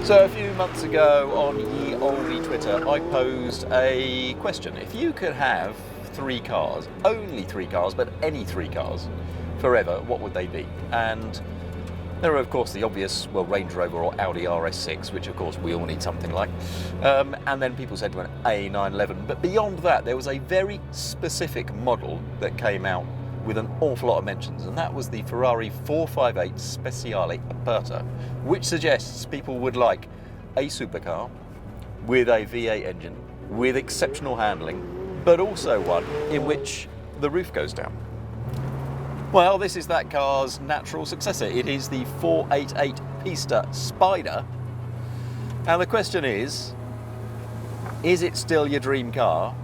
So a few months ago on ye olde Twitter, I posed a question. If you could have three cars, only three cars, but any three cars, forever, what would they be? And there are, of course, the obvious, well, Range Rover or Audi RS6, which, of course, we all need something like. And then people said to an A911. But beyond that, there was a very specific model that came out with an awful lot of mentions, and that was the Ferrari 458 Speciale Aperta, which suggests people would like a supercar with a V8 engine, with exceptional handling, but also one in which the roof goes down. Well, this is that car's natural successor. It is the 488 Pista Spider. And the question is it still your dream car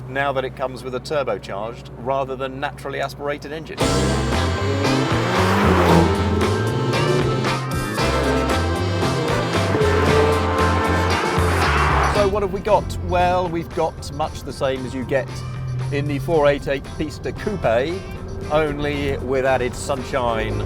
now that it comes with a turbocharged rather than naturally aspirated engine? So what have we got? Well, we've got much the same as you get in the 488 Pista Coupe, only with added sunshine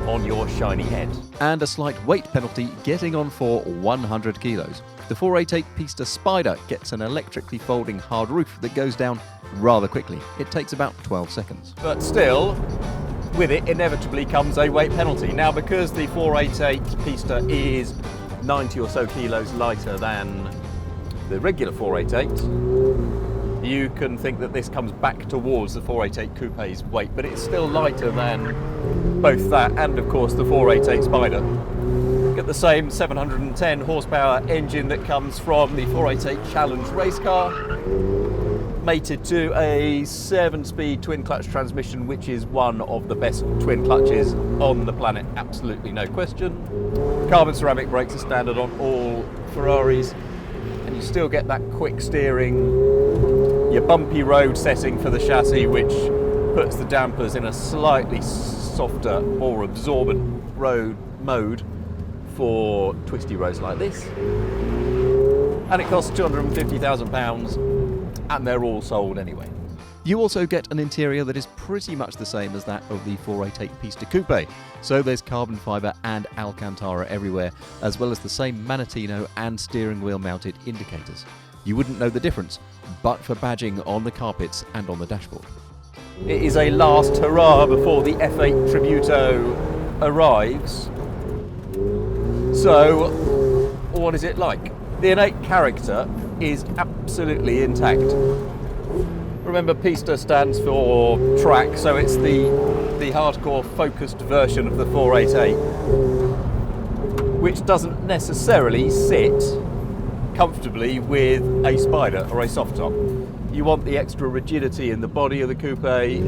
on your shiny head. And a slight weight penalty getting on for 100 kilos. The 488 Pista Spider gets an electrically folding hard roof that goes down rather quickly. It takes about 12 seconds. But still, with it inevitably comes a weight penalty. Now, because the 488 Pista is 90 or so kilos lighter than the regular 488, you can think that this comes back towards the 488 Coupe's weight, but it's still lighter than both that and, of course, the 488 Spider. Get the same 710 horsepower engine that comes from the 488 Challenge race car, mated to a 7-speed twin clutch transmission, which is one of the best twin clutches on the planet, absolutely no question. Carbon ceramic brakes are standard on all Ferraris, and you still get that quick steering, your bumpy road setting for the chassis, which puts the dampers in a slightly softer, more absorbent road mode for twisty roads like this. And it costs £250,000, and they're all sold anyway. You also get an interior that is pretty much the same as that of the 488 Pista Coupe. So there's carbon fibre and Alcantara everywhere, as well as the same Manatino and steering wheel mounted indicators. You wouldn't know the difference, but for badging on the carpets and on the dashboard. It is a last hurrah before the F8 Tributo arrives. So, what is it like? The innate character is absolutely intact. Remember, Pista stands for track, so it's the hardcore focused version of the 488, which doesn't necessarily sit comfortably with a Spider or a soft top. You want the extra rigidity in the body of the coupe,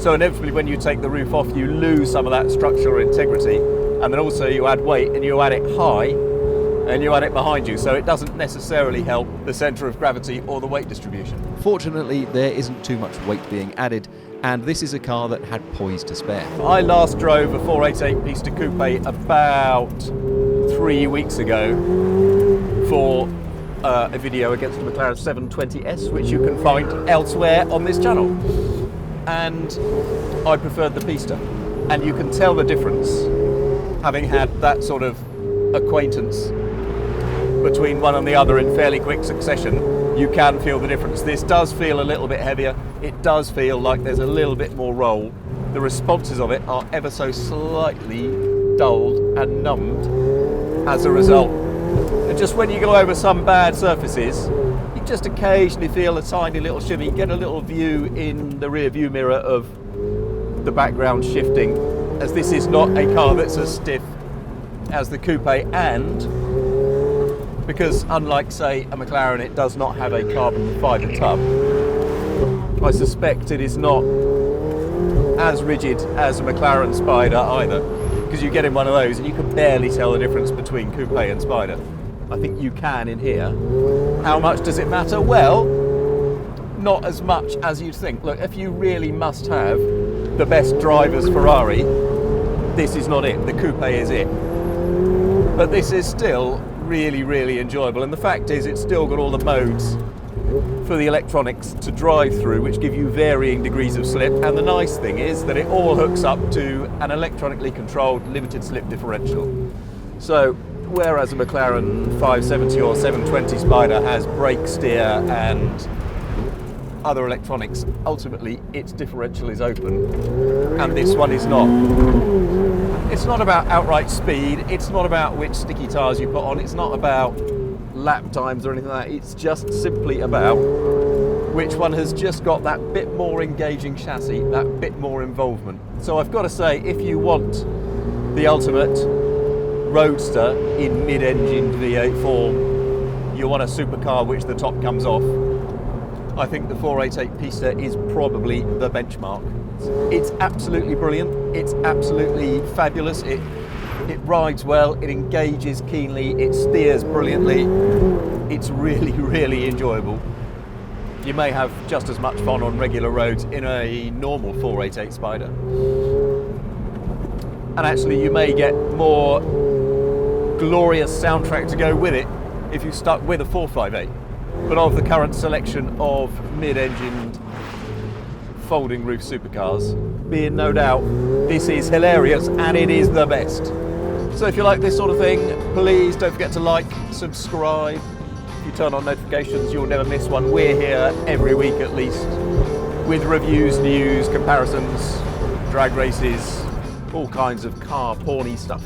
so inevitably when you take the roof off you lose some of that structural integrity, and then also you add weight and you add it high and you add it behind you, so it doesn't necessarily help the centre of gravity or the weight distribution. Fortunately, there isn't too much weight being added, and this is a car that had poise to spare. I last drove a 488 Pista Coupe about 3 weeks ago for a video against the McLaren 720S, which you can find elsewhere on this channel. And I preferred the Pista, and you can tell the difference having had that sort of acquaintance between one and the other in fairly quick succession. You can feel the difference. This does feel a little bit heavier. It does feel like there's a little bit more roll. The responses of it are ever so slightly dulled and numbed as a result. And just when you go over some bad surfaces, you just occasionally feel a tiny little shimmy. You get a little view in the rear view mirror of the background shifting, as this is not a car that's as stiff as the coupe, and because unlike, say, a McLaren, it does not have a carbon fibre tub, I suspect it is not as rigid as a McLaren Spider either, because you get in one of those and you can barely tell the difference between coupe and Spider. I think you can in here. How much does it matter? Well, not as much as you'd think. Look, if you really must have the best driver's Ferrari, this is not it. The coupe is it. But this is still really, really enjoyable. And the fact is, it's still got all the modes for the electronics to drive through, which give you varying degrees of slip. And the nice thing is that it all hooks up to an electronically controlled limited slip differential. So, whereas a McLaren 570 or 720 Spider has brake steer and other electronics, ultimately its differential is open, and this one is not. It's not about outright speed, it's not about which sticky tyres you put on, it's not about lap times or anything like that, it's just simply about which one has just got that bit more engaging chassis, that bit more involvement. So I've got to say, if you want the ultimate roadster in mid-engined V8 form, you want a supercar which the top comes off, I think the 488 Pista is probably the benchmark. It's absolutely brilliant, it's absolutely fabulous, it rides well, it engages keenly, it steers brilliantly, it's really, really enjoyable. You may have just as much fun on regular roads in a normal 488 Spider. And actually you may get more glorious soundtrack to go with it if you stuck with a 458. But of the current selection of mid-engined folding roof supercars, be in no doubt, this is hilarious and it is the best. So if you like this sort of thing, please don't forget to like, subscribe. If you turn on notifications, you'll never miss one. We're here every week at least, with reviews, news, comparisons, drag races, all kinds of car porny stuff.